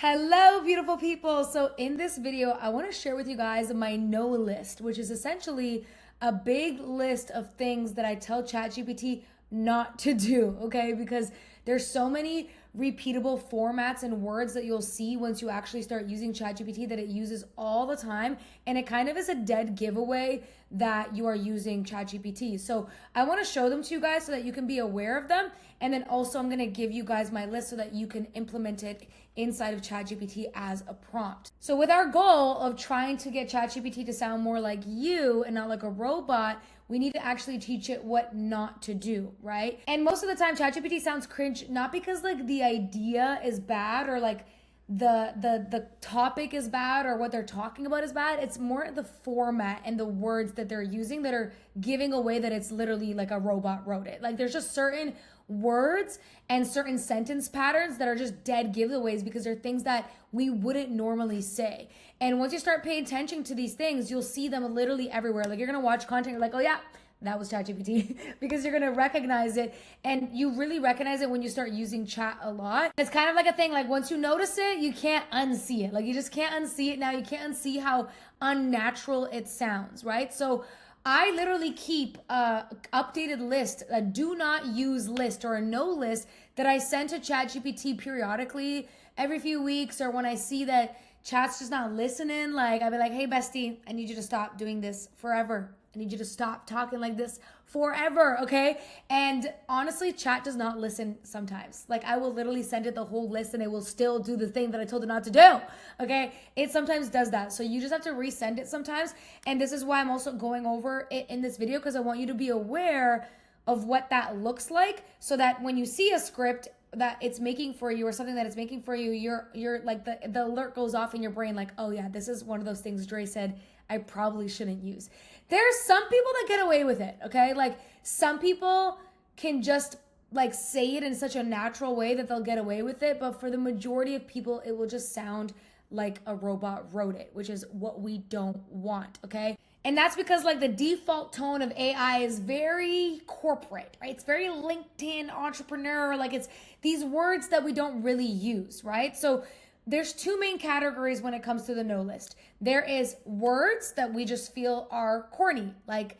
Hello, beautiful people. So in this video, I want to share with you guys my no list, which is essentially a big list of things that I tell ChatGPT not to do, okay? Because there's so many repeatable formats and words that you'll see once you actually start using ChatGPT that it uses all the time. And it kind of is a dead giveaway that you are using ChatGPT. So I want to show them to you guys so that you can be aware of them. And then also I'm going to give you guys my list so that you can implement it inside of ChatGPT as a prompt. So with our goal of trying to get ChatGPT to sound more like you and not like a robot, we need to actually teach it what not to do, right? And most of the time ChatGPT sounds cringe, not because like the idea is bad or like the topic is bad or what they're talking about is bad. It's more the format and the words that they're using that are giving away that it's literally like a robot wrote it. Like there's just certain words and certain sentence patterns that are just dead giveaways because they're things that we wouldn't normally say. And once you start paying attention to these things, you'll see them literally everywhere. Like you're gonna watch content, you're like, oh yeah, that was ChatGPT because you're gonna recognize it, and you really recognize it when you start using chat a lot. It's kind of like a thing, like once you notice it, you can't unsee it. Like you just can't unsee it now. You can't unsee how unnatural it sounds, right? So I literally keep a updated list, a do not use list or a no list that I send to ChatGPT periodically every few weeks, or when I see that chat's just not listening, like I'll be like, hey bestie, I need you to stop doing this forever. I need you to stop talking like this forever, okay? And honestly, chat does not listen sometimes. Like I will literally send it the whole list and it will still do the thing that I told it not to do, okay? It sometimes does that. So you just have to resend it sometimes. And this is why I'm also going over it in this video, because I want you to be aware of what that looks like so that when you see a script that it's making for you or something that it's making for you, you're like the alert goes off in your brain like, oh yeah, this is one of those things Dray said I probably shouldn't use. There's some people that get away with it, okay? Like some people can just like say it in such a natural way that they'll get away with it, but for the majority of people, it will just sound like a robot wrote it, which is what we don't want, okay? And that's because like the default tone of AI is very corporate, right? It's very LinkedIn entrepreneur, like it's these words that we don't really use, right? So there's two main categories when it comes to the no list. There is words that we just feel are corny, like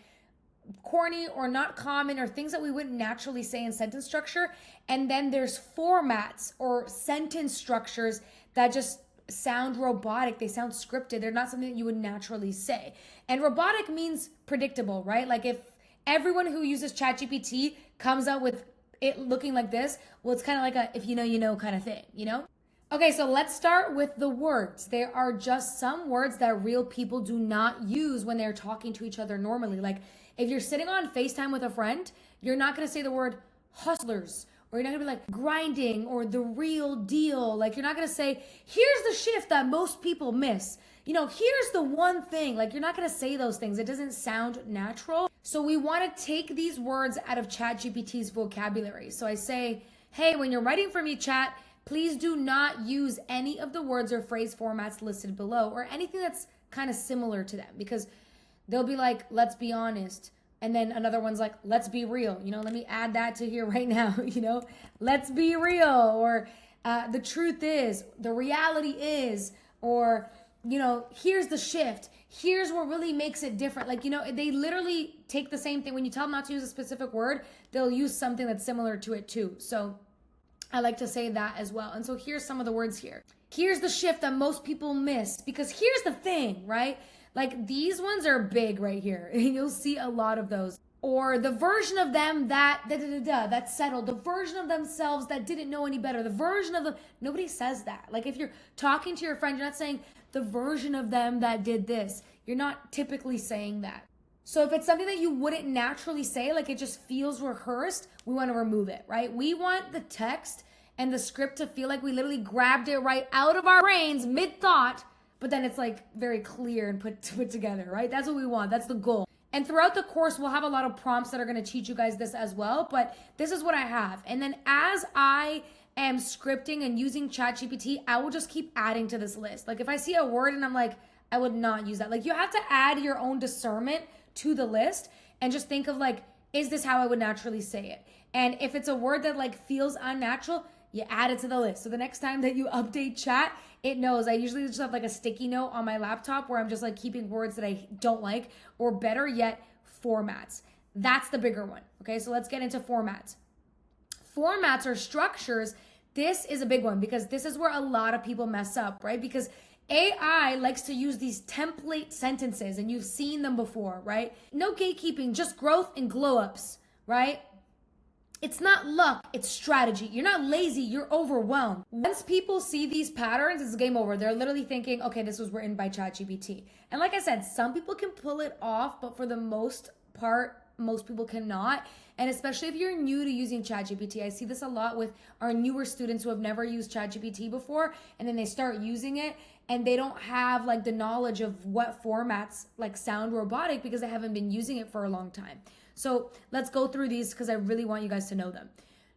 corny or not common or things that we wouldn't naturally say in sentence structure. And then there's formats or sentence structures that just sound robotic. They sound scripted. They're not something that you would naturally say. And robotic means predictable, right? Like if everyone who uses ChatGPT comes out with it looking like this, well, it's kind of like a if you know, you know kind of thing, you know? Okay, so let's start with the words. There are just some words that real people do not use when they're talking to each other normally. Like if you're sitting on FaceTime with a friend, you're not gonna say the word hustlers, or you're not gonna be like grinding or the real deal. Like you're not gonna say, here's the shift that most people miss. You know, here's the one thing. Like you're not gonna say those things. It doesn't sound natural. So we wanna take these words out of ChatGPT's vocabulary. So I say, hey, when you're writing for me, chat, please do not use any of the words or phrase formats listed below or anything that's kind of similar to them, because they'll be like, let's be honest. And then another one's like, let's be real. You know, let me add that to here right now. You know, let's be real, or the truth is, the reality is, or, you know, here's the shift. Here's what really makes it different. Like, you know, they literally take the same thing. When you tell them not to use a specific word, they'll use something that's similar to it too. So I like to say that as well. And so here's some of the words here. Here's the shift that most people miss, because here's the thing, right? Like these ones are big right here. You'll see a lot of those. Or the version of them that that settled, the version of themselves that didn't know any better, the version of them. Nobody says that. Like if you're talking to your friend, you're not saying the version of them that did this. You're not typically saying that. So if it's something that you wouldn't naturally say, like it just feels rehearsed, we want to remove it, right? We want the text and the script to feel like we literally grabbed it right out of our brains mid-thought, but then it's like very clear and put together, right? That's what we want. That's the goal. And throughout the course, we'll have a lot of prompts that are going to teach you guys this as well, but this is what I have. And then as I am scripting and using ChatGPT, I will just keep adding to this list. Like if I see a word and I'm like, I would not use that. Like you have to add your own discernment to the list and just think of like, is this how I would naturally say it? And if it's a word that like feels unnatural, you add it to the list. So the next time that you update chat, it knows. I usually just have like a sticky note on my laptop where I'm just like keeping words that I don't like, or better yet, formats. That's the bigger one. Okay, so let's get into formats. Formats or structures. This is a big one because this is where a lot of people mess up, right? Because AI likes to use these template sentences, and you've seen them before, right? No gatekeeping, just growth and glow ups, right? It's not luck, it's strategy. You're not lazy, you're overwhelmed. Once people see these patterns, it's game over. They're literally thinking, okay, this was written by ChatGPT. And like I said, some people can pull it off, but for the most part, most people cannot. And especially if you're new to using ChatGPT, I see this a lot with our newer students who have never used ChatGPT before, and then they start using it and they don't have like the knowledge of what formats like sound robotic because they haven't been using it for a long time. So let's go through these because I really want you guys to know them.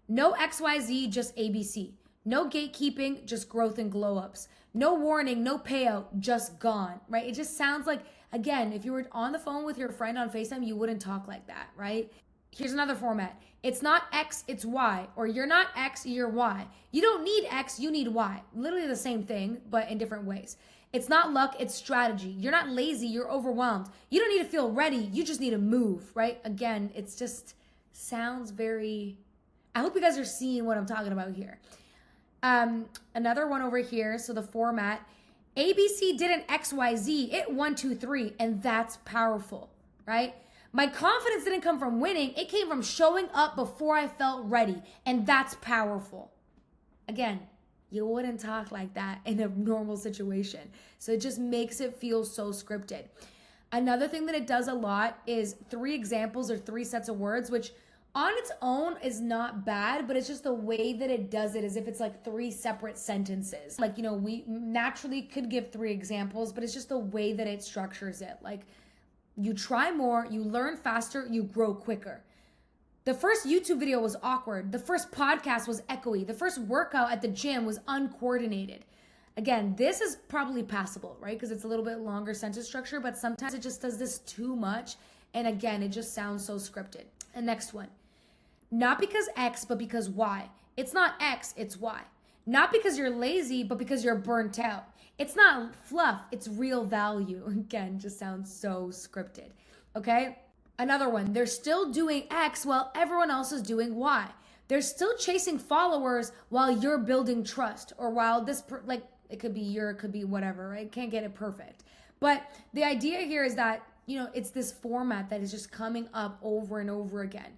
No XYZ, just ABC. No gatekeeping, just growth and glow ups. No warning, no payout, just gone, right? It just sounds like, again, if you were on the phone with your friend on FaceTime, you wouldn't talk like that, right? Here's another format. It's not X, it's Y. Or you're not X, you're Y. You don't need X, you need Y. Literally the same thing, but in different ways. It's not luck, it's strategy. You're not lazy, you're overwhelmed. You don't need to feel ready, you just need to move, right? Again, it's just sounds very... I hope you guys are seeing what I'm talking about here. Another one over here, so the format. ABC didn't XYZ, it 1, 2, 3, and that's powerful, right? My confidence didn't come from winning, it came from showing up before I felt ready, and that's powerful. Again, you wouldn't talk like that in a normal situation. So it just makes it feel so scripted. Another thing that it does a lot is 3 examples or 3 sets of words, which on its own is not bad, but it's just the way that it does it as if it's like 3 separate sentences. Like, you know, we naturally could give 3 examples, but it's just the way that it structures it. Like, you try more, you learn faster, you grow quicker. The first YouTube video was awkward. The first podcast was echoey. The first workout at the gym was uncoordinated. Again, this is probably passable, right? Because it's a little bit longer sentence structure, but sometimes it just does this too much. And again, it just sounds so scripted. And next one. Not because X, but because Y. It's not X, it's Y. Not because you're lazy, but because you're burnt out. It's not fluff, it's real value. Again, just sounds so scripted, okay? Another one, they're still doing X while everyone else is doing Y. They're still chasing followers while you're building trust, or while this, like, it could be your, it could be whatever, right? Can't get it perfect. But the idea here is that, you know, it's this format that is just coming up over and over again.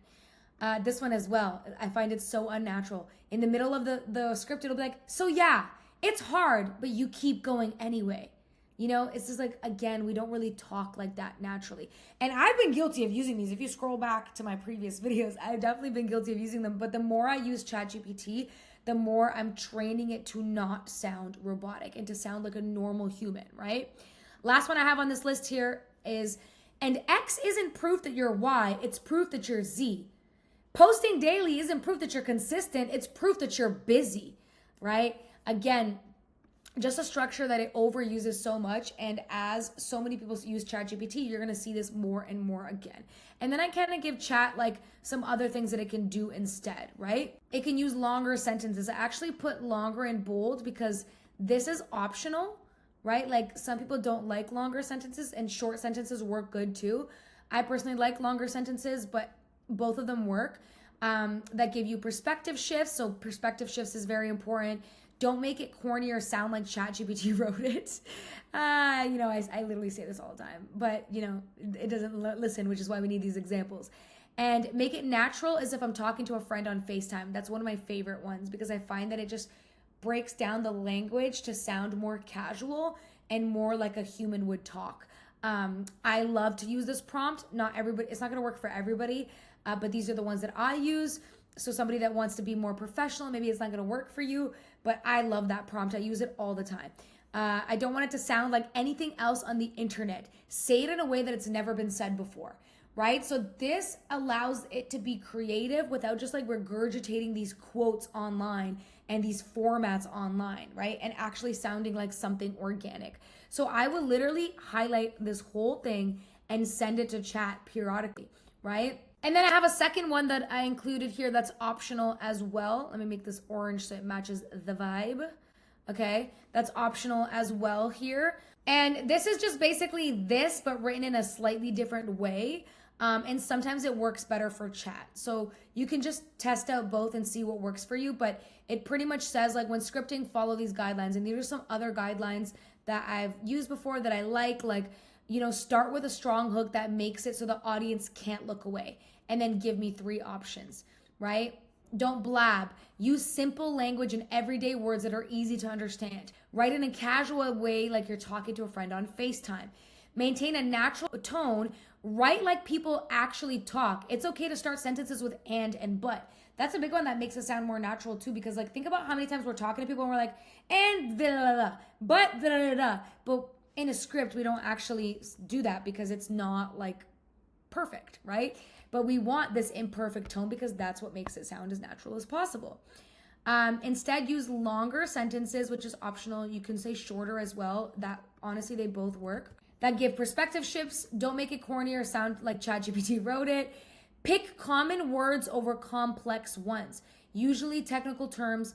This one as well, I find it so unnatural. In the middle of the script, it'll be like, so yeah, it's hard, but you keep going anyway. You know, it's just like, again, we don't really talk like that naturally. And I've been guilty of using these. If you scroll back to my previous videos, I've definitely been guilty of using them. But the more I use ChatGPT, the more I'm training it to not sound robotic and to sound like a normal human, right? Last one I have on this list here is, and X isn't proof that you're Y, it's proof that you're Z. Posting daily isn't proof that you're consistent, it's proof that you're busy, right? Again, just a structure that it overuses so much, and as so many people use ChatGPT, you're gonna see this more and more again. And then I kind of give chat like some other things that it can do instead, right? It can use longer sentences. I actually put longer in bold because this is optional, right? Like some people don't like longer sentences, and short sentences work good too. I personally like longer sentences, but both of them work. That give you perspective shifts. So perspective shifts is very important. Don't make it corny or sound like ChatGPT wrote it. You know, I literally say this all the time, but you know, it doesn't listen, which is why we need these examples. And make it natural as if I'm talking to a friend on FaceTime. That's one of my favorite ones because I find that it just breaks down the language to sound more casual and more like a human would talk. I love to use this prompt. Not everybody, it's not gonna work for everybody, but these are the ones that I use. So somebody that wants to be more professional, maybe it's not gonna work for you, but I love that prompt. I use it all the time. I don't want it to sound like anything else on the internet. Say it in a way that it's never been said before, right? So this allows it to be creative without just like regurgitating these quotes online and these formats online, right? And actually sounding like something organic. So I will literally highlight this whole thing and send it to chat periodically, right? And then I have a second one that I included here that's optional as well. Let me make this orange so it matches the vibe. Okay, that's optional as well here. And this is just basically this, but written in a slightly different way. And sometimes it works better for chat. So you can just test out both and see what works for you. But it pretty much says like when scripting, follow these guidelines. And these are some other guidelines that I've used before that I like, you know, start with a strong hook that makes it so the audience can't look away. And then give me 3 options, right? Don't blab. Use simple language and everyday words that are easy to understand. Write in a casual way like you're talking to a friend on FaceTime. Maintain a natural tone. Write like people actually talk. It's okay to start sentences with and but. That's a big one that makes it sound more natural too, because like think about how many times we're talking to people and we're like, and da da da, but da da da. But in a script, we don't actually do that because it's not like perfect, right? But we want this imperfect tone because that's what makes it sound as natural as possible. Instead, use longer sentences, which is optional. You can say shorter as well. That honestly, they both work. That give perspective shifts. Don't make it corny or sound like ChatGPT wrote it. Pick common words over complex ones. Use technical terms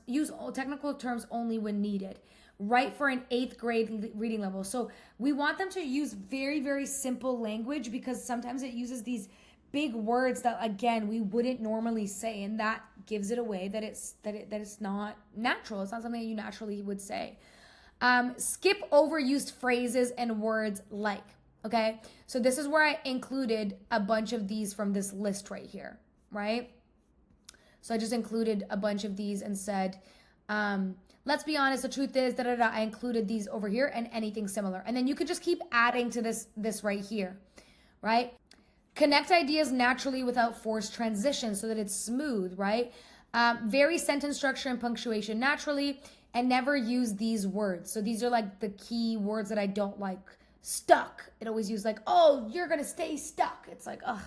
only when needed. Write for an 8th grade reading level. So we want them to use very, very simple language because sometimes it uses these big words that again we wouldn't normally say, and that gives it away that it's not natural. It's not something that you naturally would say. Skip overused phrases and words like. Okay, so this is where I included a bunch of these from this list right here, right? So I just included a bunch of these and said, let's be honest, the truth is, da da da. I included these over here and anything similar, and then you could just keep adding to this right here, right? Connect ideas naturally without forced transitions so that it's smooth, right? Vary sentence structure and punctuation naturally, and never use these words. So these are like the key words that I don't like. Stuck. It always uses like, oh, you're gonna stay stuck. It's like, ugh.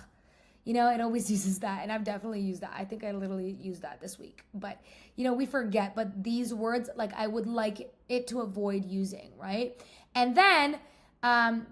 You know, it always uses that, and I've definitely used that. I think I literally used that this week. But, you know, we forget. But these words, like, I would like it to avoid using, right? And then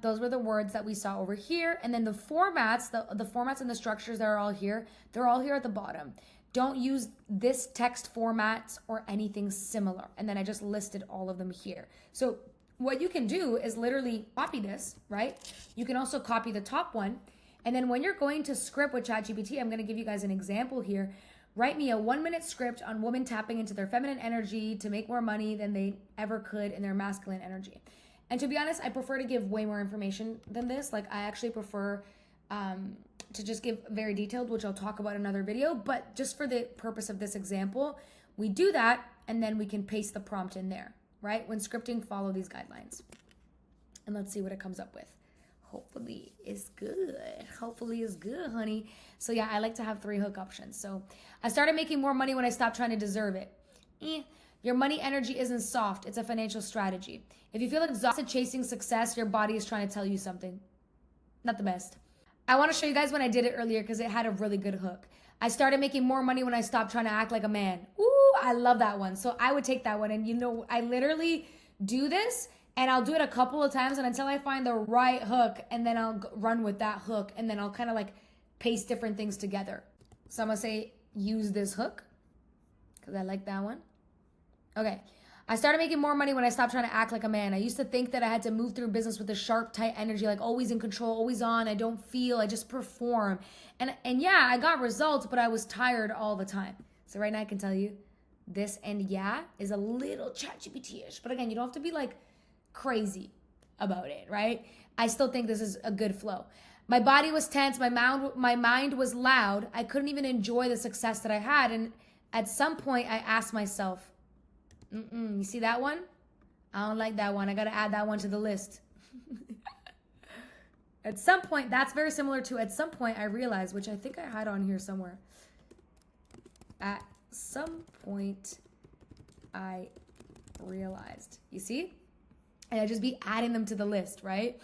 those were the words that we saw over here. And then the formats, the formats and the structures that are all here, they're all here at the bottom. Don't use this text format or anything similar. And then I just listed all of them here. So what you can do is literally copy this, right? You can also copy the top one. And then when you're going to script with ChatGPT, I'm going to give you guys an example here. Write me a 1-minute script on women tapping into their feminine energy to make more money than they ever could in their masculine energy. And to be honest, I prefer to give way more information than this. Like I actually prefer to just give very detailed, which I'll talk about in another video. But just for the purpose of this example, we do that and then we can paste the prompt in there, right? When scripting, follow these guidelines. And let's see what it comes up with. Hopefully it's good. Hopefully it's good, honey. So yeah, I like to have 3 hook options. So I started making more money when I stopped trying to deserve it. Your money energy isn't soft. It's a financial strategy. If you feel exhausted chasing success, your body is trying to tell you something. Not the best. I want to show you guys when I did it earlier because it had a really good hook. I started making more money when I stopped trying to act like a man. Ooh, I love that one. So I would take that one. And you know, I literally do this and I'll do it a couple of times and until I find the right hook, and then I'll run with that hook, and then I'll kind of like paste different things together. So I'm going to say use this hook because I like that one. Okay. I started making more money when I stopped trying to act like a man. I used to think that I had to move through business with a sharp, tight energy, like always in control, always on. I don't feel, I just perform. And yeah, I got results, but I was tired all the time. So right now I can tell you this and yeah is a little ChatGPT-ish. But again, you don't have to be like crazy about it, right? I still think this is a good flow. My body was tense. My mind was loud. I couldn't even enjoy the success that I had. And at some point I asked myself, you see that one? I don't like that one. I got to add that one to the list. At some point, that's very similar to at some point I realized, which I think I had on here somewhere. At some point I realized. You see? And I just be adding them to the list, right?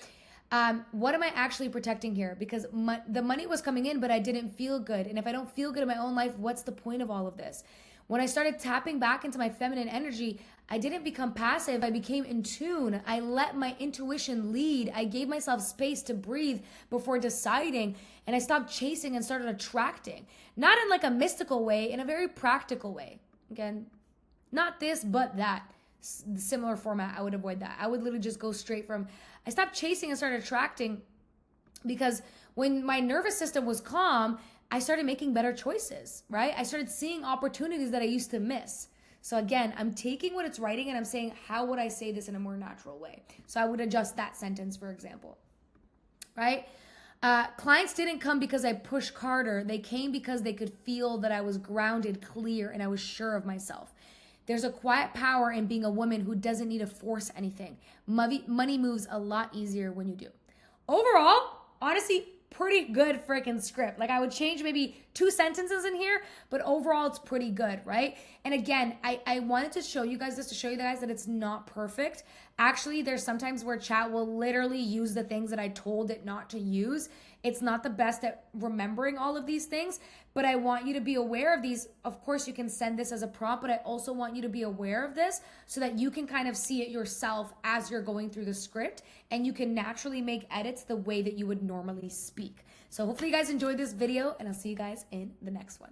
What am I actually protecting here? Because the money was coming in, but I didn't feel good. And if I don't feel good in my own life, what's the point of all of this? When I started tapping back into my feminine energy, I didn't become passive. I became in tune. I let my intuition lead. I gave myself space to breathe before deciding. And I stopped chasing and started attracting. Not in like a mystical way, in a very practical way. Again, not this, but that. Similar format, I would avoid that. I would literally just go straight from, I stopped chasing and started attracting, because when my nervous system was calm, I started making better choices, right? I started seeing opportunities that I used to miss. So again, I'm taking what it's writing and I'm saying, how would I say this in a more natural way? So I would adjust that sentence, for example, right? Clients didn't come because I pushed harder. They came because they could feel that I was grounded, clear, and I was sure of myself. There's a quiet power in being a woman who doesn't need to force anything. Money moves a lot easier when you do. Overall, honestly, pretty good freaking script. Like, I would change maybe 2 sentences in here, but overall it's pretty good, right? And again, I wanted to show you guys this to show you guys that it's not perfect. Actually, there's sometimes where chat will literally use the things that I told it not to use. It's not the best at remembering all of these things, but I want you to be aware of these. Of course, you can send this as a prompt, but I also want you to be aware of this so that you can kind of see it yourself as you're going through the script, and you can naturally make edits the way that you would normally speak. So hopefully you guys enjoyed this video, and I'll see you guys in the next one.